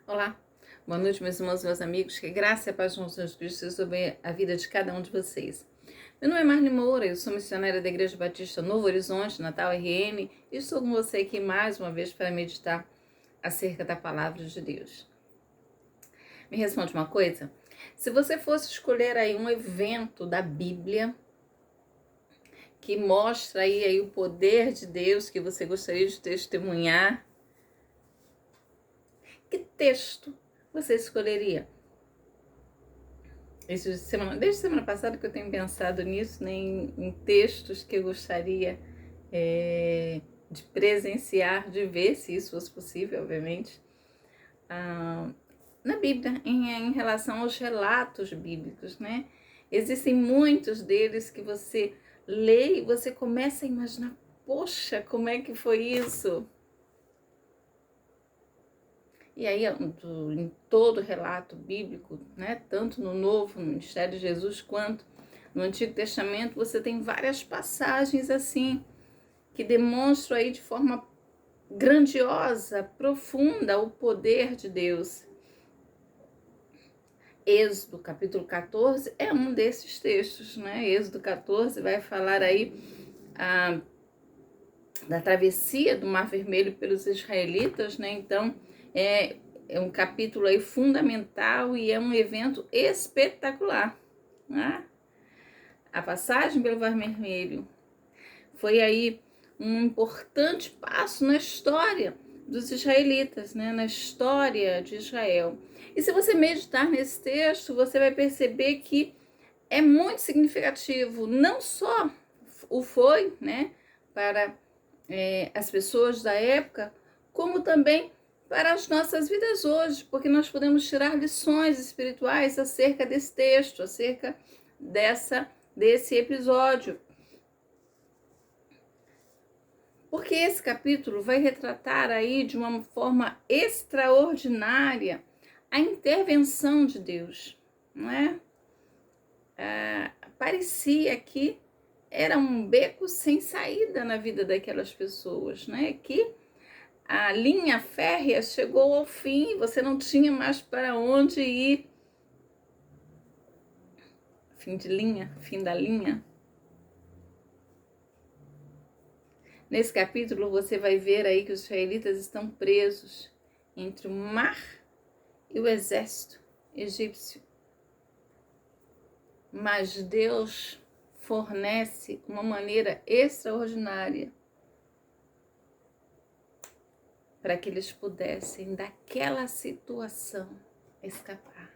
Olá, boa noite, meus irmãos e meus amigos. Que graça e a paz de Jesus Cristo seja sobre a vida de cada um de vocês. Meu nome é Marli Moura, eu sou missionária da Igreja Batista Novo Horizonte, Natal RN, e estou com você aqui mais uma vez para meditar acerca da palavra de Deus. Me responde uma coisa: se você fosse escolher aí um evento da Bíblia que mostra aí o poder de Deus que você gostaria de testemunhar, que texto você escolheria? Desde semana passada que eu tenho pensado nisso, né, em textos que eu gostaria de presenciar, de ver, se isso fosse possível, obviamente, na Bíblia, em relação aos relatos bíblicos, né? Existem muitos deles que você lê e você começa a imaginar, poxa, como é que foi isso? E aí, em todo relato bíblico, né, tanto no Novo, no Ministério de Jesus, quanto no Antigo Testamento, você tem várias passagens assim, que demonstram aí de forma grandiosa, profunda, o poder de Deus. Êxodo, capítulo 14, é um desses textos, né? Êxodo 14 vai falar aí da travessia do Mar Vermelho pelos israelitas, né? Então, é um capítulo aí fundamental e é um evento espetacular, né? A passagem pelo Mar Vermelho foi aí um importante passo na história dos israelitas, né? Na história de Israel. E se você meditar nesse texto, você vai perceber que é muito significativo, não só o foi, né, para as pessoas da época, como também para as nossas vidas hoje, porque nós podemos tirar lições espirituais acerca desse texto, acerca desse episódio. Porque esse capítulo vai retratar aí de uma forma extraordinária a intervenção de Deus, não é? Parecia que era um beco sem saída na vida daquelas pessoas, né? Que a linha férrea chegou ao fim, você não tinha mais para onde ir. Fim de linha, fim da linha. Nesse capítulo você vai ver aí que os israelitas estão presos entre o mar e o exército egípcio. Mas Deus fornece uma maneira extraordinária para que eles pudessem, daquela situação, escapar.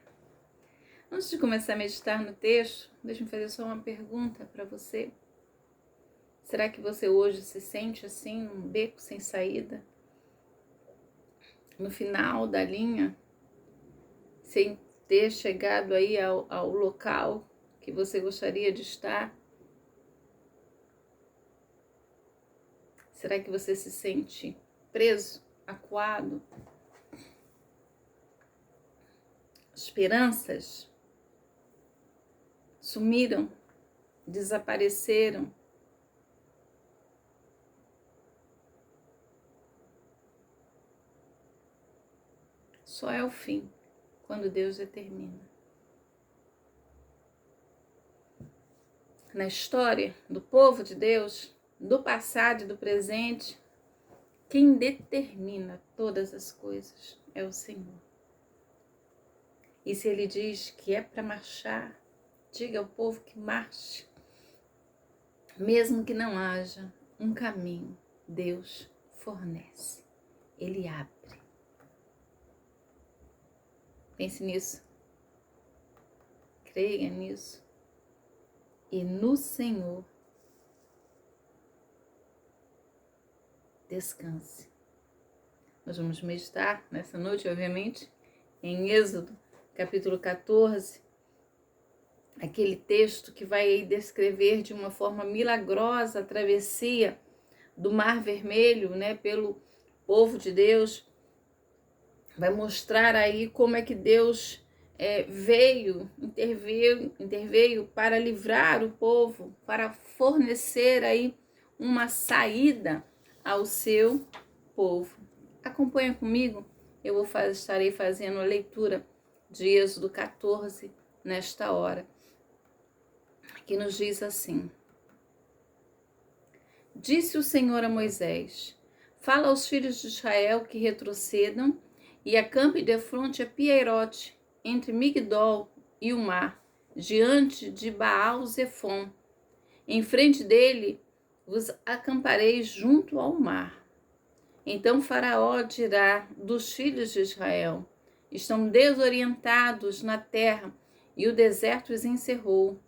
Antes de começar a meditar no texto, deixa-me fazer só uma pergunta para você. Será que você hoje se sente assim, num beco sem saída? No final da linha, sem ter chegado aí ao local que você gostaria de estar? Será que você se sente preso, acuado? Esperanças sumiram, desapareceram. Só é o fim, quando Deus determina. Na história do povo de Deus, do passado e do presente, quem determina todas as coisas é o Senhor. E se Ele diz que é para marchar, diga ao povo que marche. Mesmo que não haja um caminho, Deus fornece. Ele abre. Pense nisso. Creia nisso. E no Senhor descanse. Nós vamos meditar nessa noite, obviamente, em Êxodo, capítulo 14, aquele texto que vai descrever de uma forma milagrosa a travessia do Mar Vermelho, né, pelo povo de Deus. Vai mostrar aí como é que Deus interveio para livrar o povo, para fornecer aí uma saída ao seu povo. Acompanha comigo estarei fazendo a leitura de Êxodo 14 nesta hora, que nos diz assim: Disse o Senhor a Moisés: Fala aos filhos de Israel que retrocedam e acampem defronte a Piairote, entre Migdol e o mar, diante de Baal-Zefon. Em frente dele vos acampareis junto ao mar. Então Faraó dirá dos filhos de Israel: Estão desorientados na terra, e o deserto os encerrou.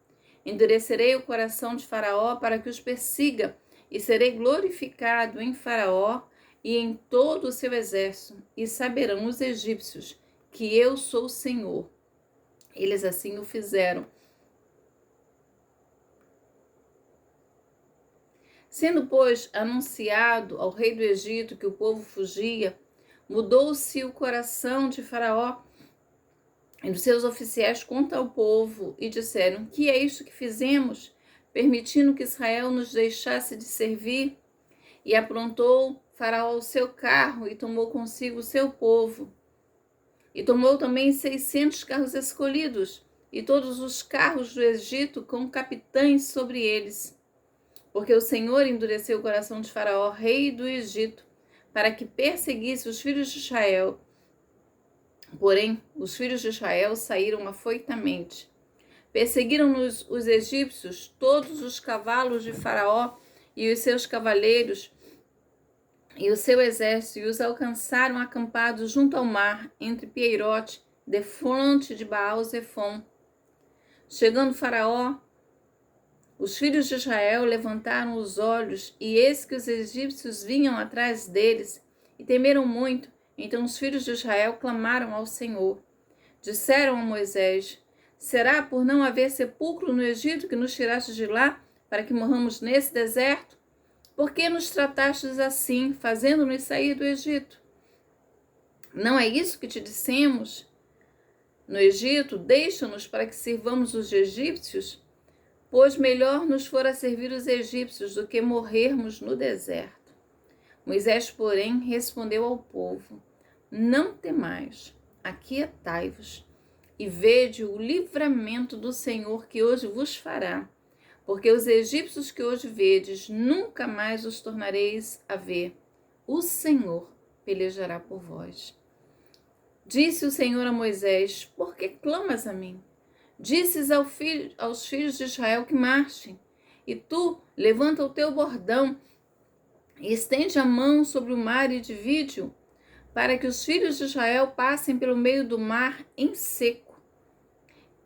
Endurecerei o coração de Faraó para que os persiga, e serei glorificado em Faraó e em todo o seu exército, e saberão os egípcios que eu sou o Senhor. Eles assim o fizeram. Sendo, pois, anunciado ao rei do Egito que o povo fugia, mudou-se o coração de Faraó e dos seus oficiais contra o povo, e disseram: Que é isto que fizemos, permitindo que Israel nos deixasse de servir? E aprontou Faraó o seu carro e tomou consigo o seu povo. E tomou também 600 carros escolhidos, e todos os carros do Egito com capitães sobre eles. Porque o Senhor endureceu o coração de Faraó, rei do Egito, para que perseguisse os filhos de Israel. Porém, os filhos de Israel saíram afoitamente. Perseguiram-nos os egípcios, todos os cavalos de Faraó e os seus cavaleiros e o seu exército, e os alcançaram acampados junto ao mar, entre Piairote, defronte de Baal-Zefon. Chegando Faraó, os filhos de Israel levantaram os olhos, e eis que os egípcios vinham atrás deles, e temeram muito. Então os filhos de Israel clamaram ao Senhor. Disseram a Moisés: Será por não haver sepulcro no Egito que nos tiraste de lá, para que morramos nesse deserto? Por que nos tratastes assim, fazendo-nos sair do Egito? Não é isso que te dissemos no Egito? Deixa-nos para que sirvamos os egípcios? Pois melhor nos fora servir os egípcios do que morrermos no deserto. Moisés, porém, respondeu ao povo: Não temais, aquietai-vos, e vede o livramento do Senhor que hoje vos fará. Porque os egípcios que hoje vedes, nunca mais os tornareis a ver. O Senhor pelejará por vós. Disse o Senhor a Moisés: Por que clamas a mim? Disses aos filhos de Israel que marchem, e tu levanta o teu bordão e estende a mão sobre o mar e divide-o, para que os filhos de Israel passem pelo meio do mar em seco.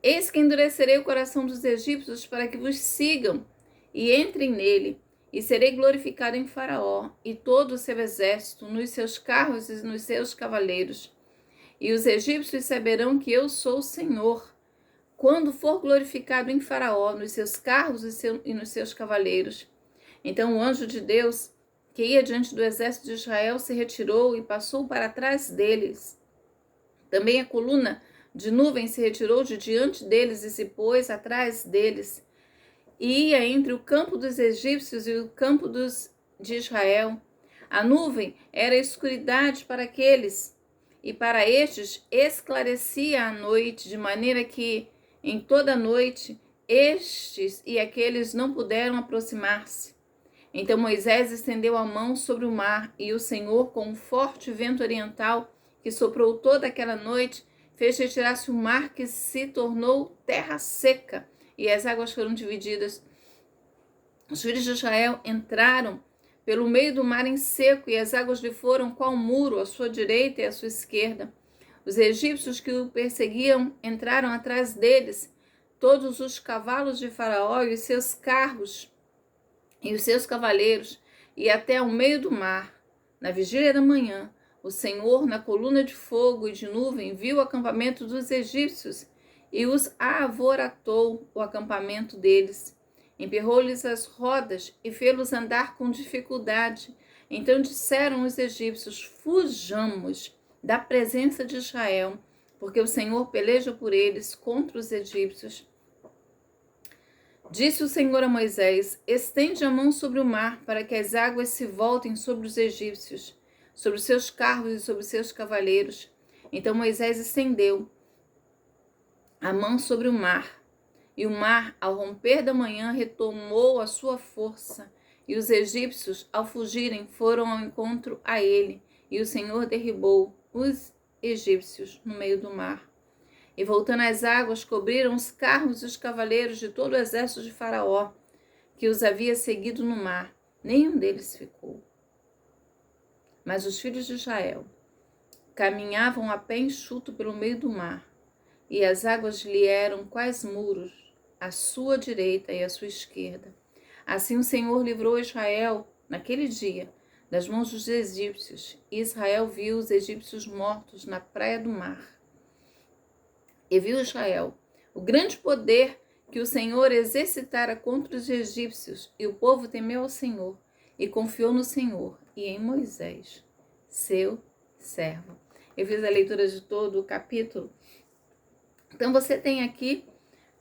Eis que endurecerei o coração dos egípcios para que vos sigam e entrem nele, e serei glorificado em Faraó e todo o seu exército, nos seus carros e nos seus cavaleiros. E os egípcios saberão que eu sou o Senhor, quando for glorificado em Faraó, nos seus carros e nos seus cavaleiros. Então o anjo de Deus, que ia diante do exército de Israel, se retirou e passou para trás deles. Também a coluna de nuvem se retirou de diante deles e se pôs atrás deles. E ia entre o campo dos egípcios e o campo de Israel. A nuvem era escuridade para aqueles, e para estes esclarecia a noite, de maneira que em toda a noite estes e aqueles não puderam aproximar-se. Então Moisés estendeu a mão sobre o mar, e o Senhor, com um forte vento oriental que soprou toda aquela noite, fez retirar-se o mar, que se tornou terra seca, e as águas foram divididas. Os filhos de Israel entraram pelo meio do mar em seco, e as águas lhe foram qual muro, à sua direita e à sua esquerda. Os egípcios que o perseguiam entraram atrás deles, todos os cavalos de Faraó e os seus carros e os seus cavaleiros, e até ao meio do mar. Na vigília da manhã, o Senhor, na coluna de fogo e de nuvem, viu o acampamento dos egípcios e os avoratou, o acampamento deles. Emperrou-lhes as rodas e fê-los andar com dificuldade. Então disseram os egípcios: Fujamos da presença de Israel, porque o Senhor peleja por eles contra os egípcios. Disse o Senhor a Moisés: Estende a mão sobre o mar, para que as águas se voltem sobre os egípcios. sobre os seus carros e sobre os seus cavaleiros. Então Moisés estendeu a mão sobre o mar, e o mar, ao romper da manhã, retomou a sua força, e os egípcios, ao fugirem, foram ao encontro a ele, e o Senhor derribou os egípcios no meio do mar. E voltando as águas, cobriram os carros e os cavaleiros de todo o exército de Faraó, que os havia seguido no mar. Nenhum deles ficou. Mas os filhos de Israel caminhavam a pé enxuto pelo meio do mar, e as águas lhe eram quais muros, à sua direita e à sua esquerda. Assim o Senhor livrou Israel, naquele dia, das mãos dos egípcios, e Israel viu os egípcios mortos na praia do mar. E viu Israel o grande poder que o Senhor exercitara contra os egípcios, e o povo temeu ao Senhor, e confiou no Senhor e em Moisés, seu servo. Eu fiz a leitura de todo o capítulo. Então você tem aqui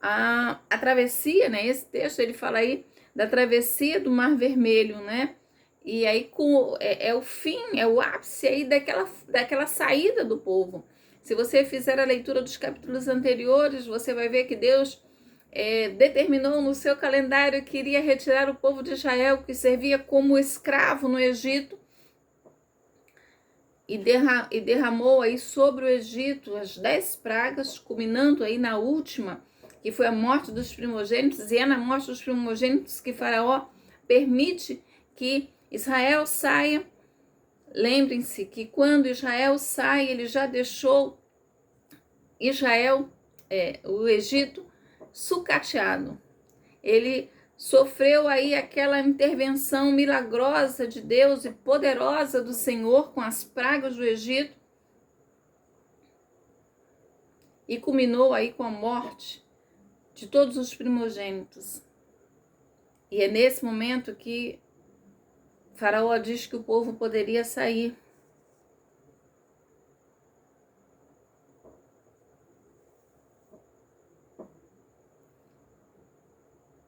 a travessia, né? Esse texto ele fala aí da travessia do Mar Vermelho, né? E aí é o fim, é o ápice aí daquela saída do povo. Se você fizer a leitura dos capítulos anteriores, você vai ver que Deus determinou no seu calendário que iria retirar o povo de Israel, que servia como escravo no Egito, e derramou aí sobre o Egito as 10 pragas, culminando aí na última, que foi a morte dos primogênitos, e é na morte dos primogênitos que Faraó permite que Israel saia. Lembrem-se que quando Israel sai, ele já deixou o Egito, sucateado. Ele sofreu aí aquela intervenção milagrosa de Deus e poderosa do Senhor com as pragas do Egito, e culminou aí com a morte de todos os primogênitos. E é nesse momento que Faraó diz que o povo poderia sair.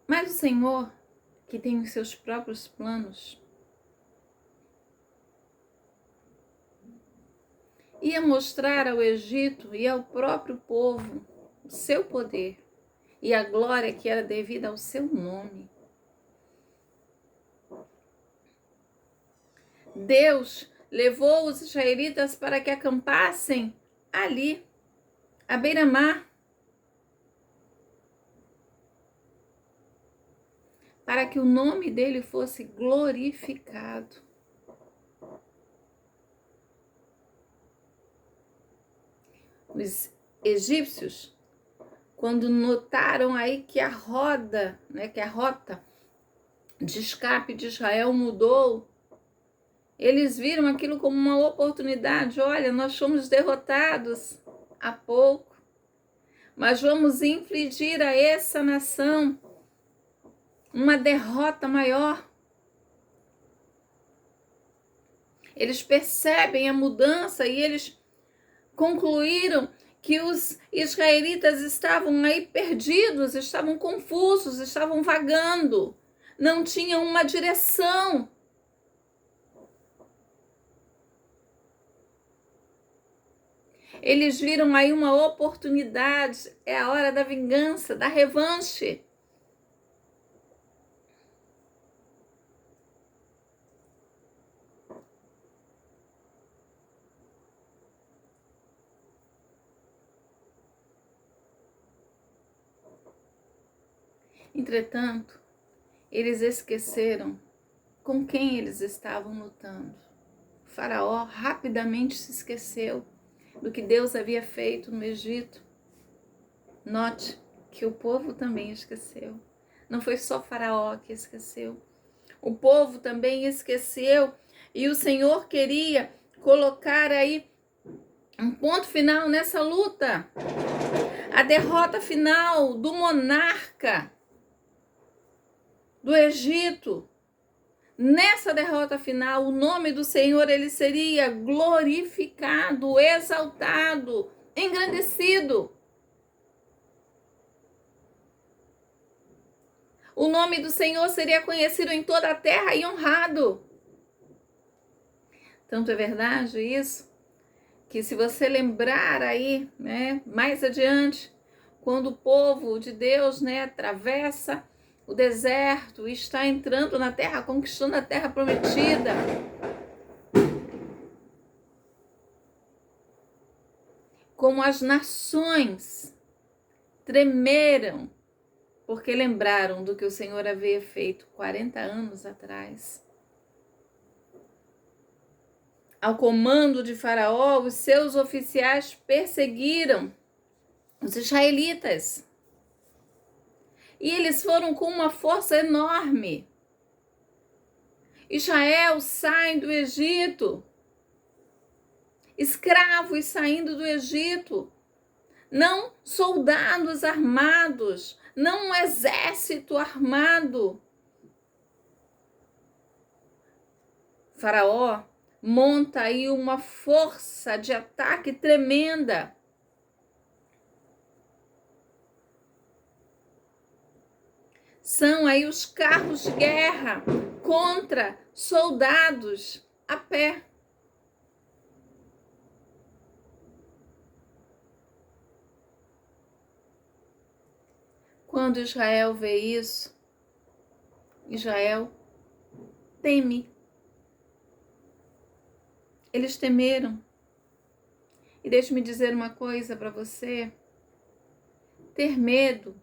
Mas o Senhor, que tem os seus próprios planos, ia mostrar ao Egito e ao próprio povo o seu poder e a glória que era devida ao seu nome. Deus levou os israelitas para que acampassem ali, à beira-mar, para que o nome dele fosse glorificado. Os egípcios, quando notaram aí que a rota de escape de Israel mudou, eles viram aquilo como uma oportunidade. Olha, nós fomos derrotados há pouco, mas vamos infligir a essa nação uma derrota maior. Eles percebem a mudança e eles concluíram que os israelitas estavam aí perdidos, estavam confusos, estavam vagando, não tinham uma direção. Eles viram aí uma oportunidade, é a hora da vingança, da revanche. Entretanto, eles esqueceram com quem eles estavam lutando. O Faraó rapidamente se esqueceu do que Deus havia feito no Egito. Note que o povo também esqueceu. Não foi só Faraó que esqueceu. O povo também esqueceu, e o Senhor queria colocar aí um ponto final nessa luta. A derrota final do monarca do Egito. Nessa derrota final, o nome do Senhor ele seria glorificado, exaltado, engrandecido. O nome do Senhor seria conhecido em toda a terra e honrado. Tanto é verdade isso, que se você lembrar aí, né, mais adiante, quando o povo de Deus, né, atravessa o deserto e está entrando na terra, conquistando a terra prometida, como as nações tremeram, porque lembraram do que o Senhor havia feito 40 anos atrás. Ao comando de Faraó, os seus oficiais perseguiram os israelitas. E eles foram com uma força enorme. Israel sai do Egito, escravos saindo do Egito, não soldados armados, não um exército armado. Faraó monta aí uma força de ataque tremenda. São aí os carros de guerra contra soldados a pé. Quando Israel vê isso, Israel teme. Eles temeram. E deixe-me dizer uma coisa para você. Ter medo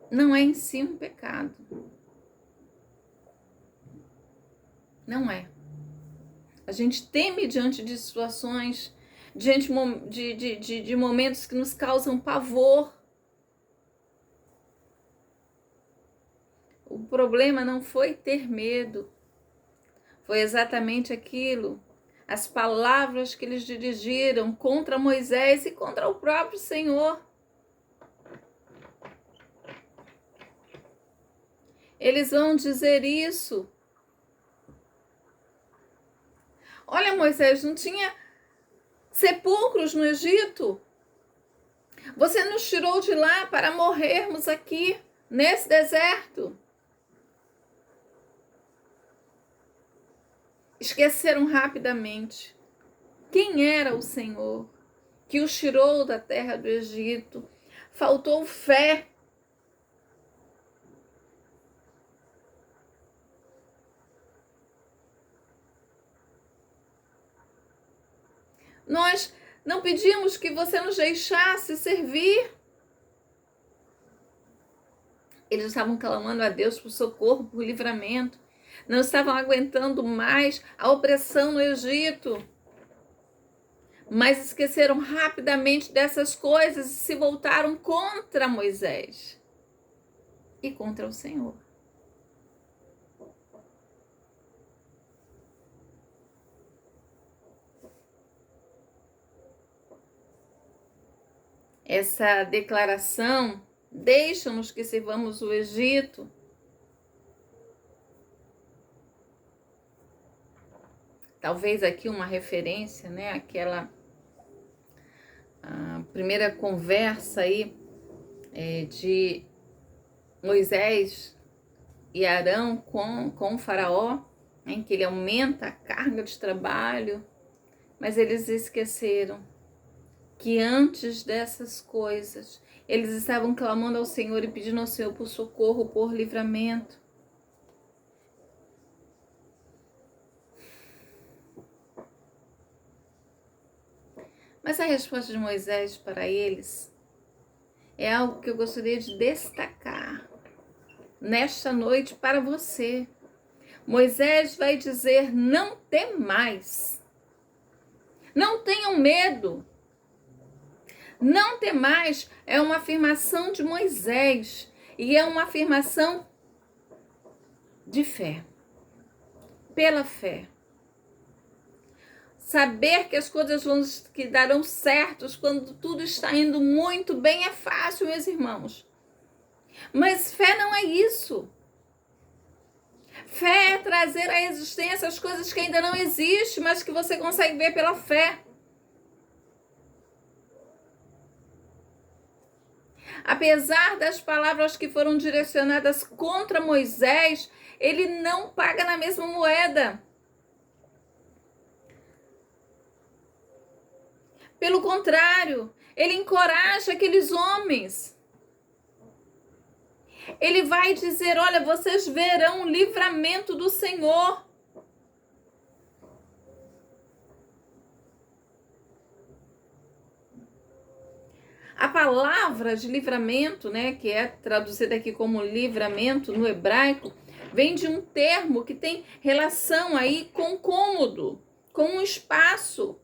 não é em si um pecado. Não é. A gente teme diante de situações, diante de momentos que nos causam pavor. O problema não foi ter medo. Foi exatamente aquilo, as palavras que eles dirigiram contra Moisés e contra o próprio Senhor. Eles vão dizer isso. Olha, Moisés, não tinha sepulcros no Egito? Você nos tirou de lá para morrermos aqui, nesse deserto. Esqueceram rapidamente quem era o Senhor que os tirou da terra do Egito. Faltou fé. Nós não pedimos que você nos deixasse servir. Eles estavam clamando a Deus por socorro, por livramento. Não estavam aguentando mais a opressão no Egito. Mas esqueceram rapidamente dessas coisas e se voltaram contra Moisés e contra o Senhor. Essa declaração, deixa-nos que servamos o Egito, talvez aqui uma referência, né, aquela primeira conversa aí de Moisés e Arão com o Faraó, em que ele aumenta a carga de trabalho, mas eles esqueceram que antes dessas coisas, eles estavam clamando ao Senhor e pedindo ao Senhor por socorro, por livramento. Mas a resposta de Moisés para eles é algo que eu gostaria de destacar nesta noite para você. Moisés vai dizer: não temais, não tenham medo. Não temais é uma afirmação de Moisés e é uma afirmação de fé, pela fé. Saber que as coisas que darão certos quando tudo está indo muito bem é fácil, meus irmãos. Mas fé não é isso. Fé é trazer à existência as coisas que ainda não existem, mas que você consegue ver pela fé. Apesar das palavras que foram direcionadas contra Moisés, ele não paga na mesma moeda. Pelo contrário, ele encoraja aqueles homens. Ele vai dizer: olha, vocês verão o livramento do Senhor. A palavra de livramento, né, que é traduzida aqui como livramento no hebraico, vem de um termo que tem relação aí com cômodo, com um espaço.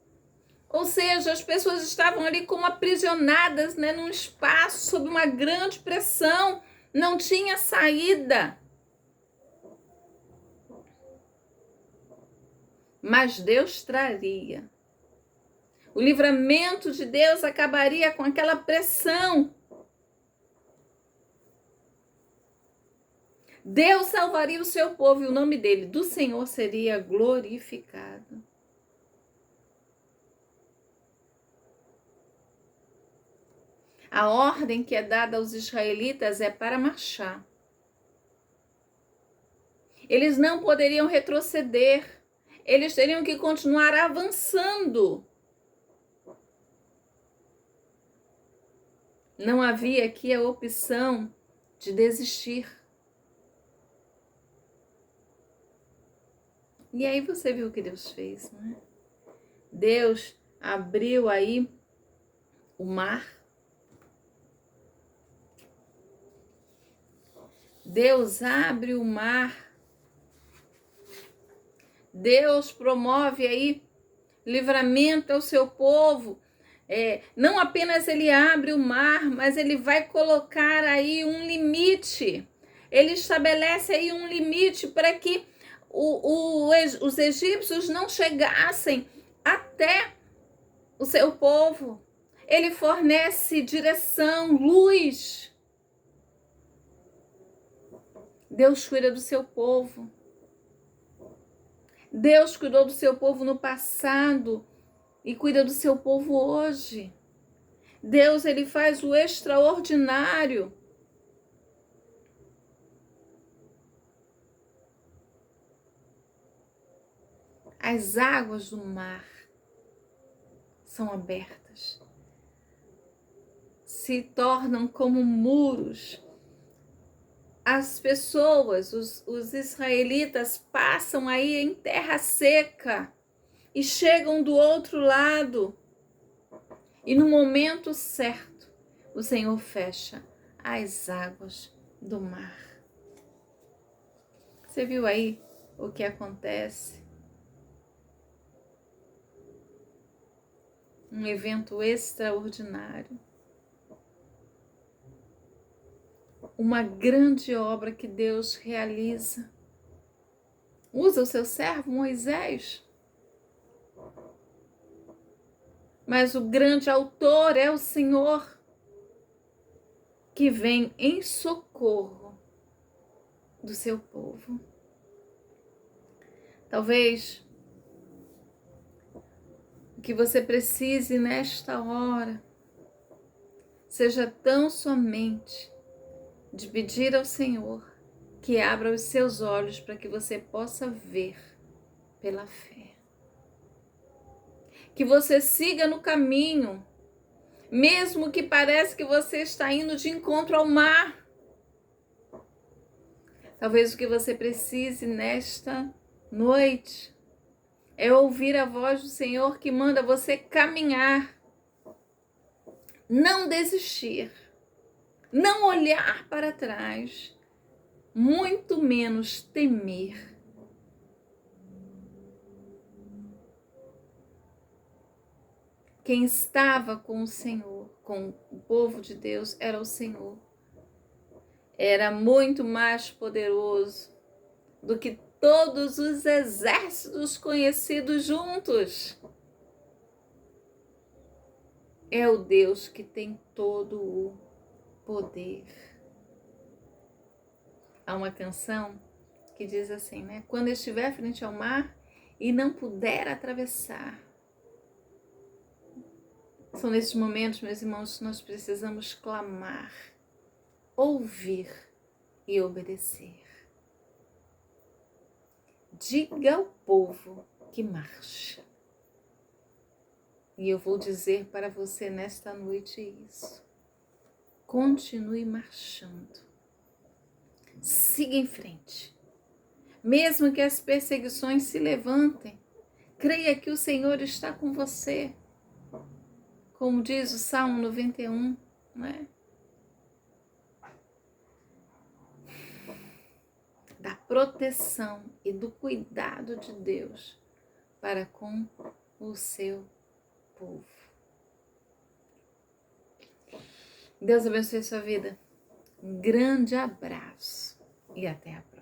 Ou seja, as pessoas estavam ali como aprisionadas, né, num espaço sob uma grande pressão, não tinha saída. Mas Deus traria. O livramento de Deus acabaria com aquela pressão. Deus salvaria o seu povo e o nome dele, do Senhor, seria glorificado. A ordem que é dada aos israelitas é para marchar. Eles não poderiam retroceder. Eles teriam que continuar avançando. Não havia aqui a opção de desistir. E aí você viu o que Deus fez, não é? Deus abriu aí o mar. Deus abre o mar. Deus promove aí livramento ao seu povo. Não apenas ele abre o mar, mas ele vai colocar aí um limite. Ele estabelece aí um limite para que os egípcios não chegassem até o seu povo. Ele fornece direção, luz. Deus cuida do seu povo. Deus cuidou do seu povo no passado e cuida do seu povo hoje. Deus, ele faz o extraordinário. As águas do mar são abertas, se tornam como muros. As pessoas, os israelitas, passam aí em terra seca e chegam do outro lado. E no momento certo, o Senhor fecha as águas do mar. Você viu aí o que acontece? Um evento extraordinário. Uma grande obra que Deus realiza. Usa o seu servo Moisés. Mas o grande autor é o Senhor, que vem em socorro do seu povo. Talvez o que você precise nesta hora seja tão somente de pedir ao Senhor que abra os seus olhos para que você possa ver pela fé. Que você siga no caminho, mesmo que pareça que você está indo de encontro ao mar. Talvez o que você precise nesta noite é ouvir a voz do Senhor que manda você caminhar, não desistir, não olhar para trás, muito menos temer. Quem estava com o Senhor, com o povo de Deus, era o Senhor. Era muito mais poderoso do que todos os exércitos conhecidos juntos. É o Deus que tem todo o poder. Há uma canção que diz assim, né? Quando estiver frente ao mar e não puder atravessar. São nesses momentos, meus irmãos, que nós precisamos clamar, ouvir e obedecer. Diga ao povo que marcha. E eu vou dizer para você nesta noite isso. Continue marchando. Siga em frente. Mesmo que as perseguições se levantem, creia que o Senhor está com você. Como diz o Salmo 91, né? Da proteção e do cuidado de Deus para com o seu povo. Deus abençoe a sua vida. Um grande abraço e até a próxima.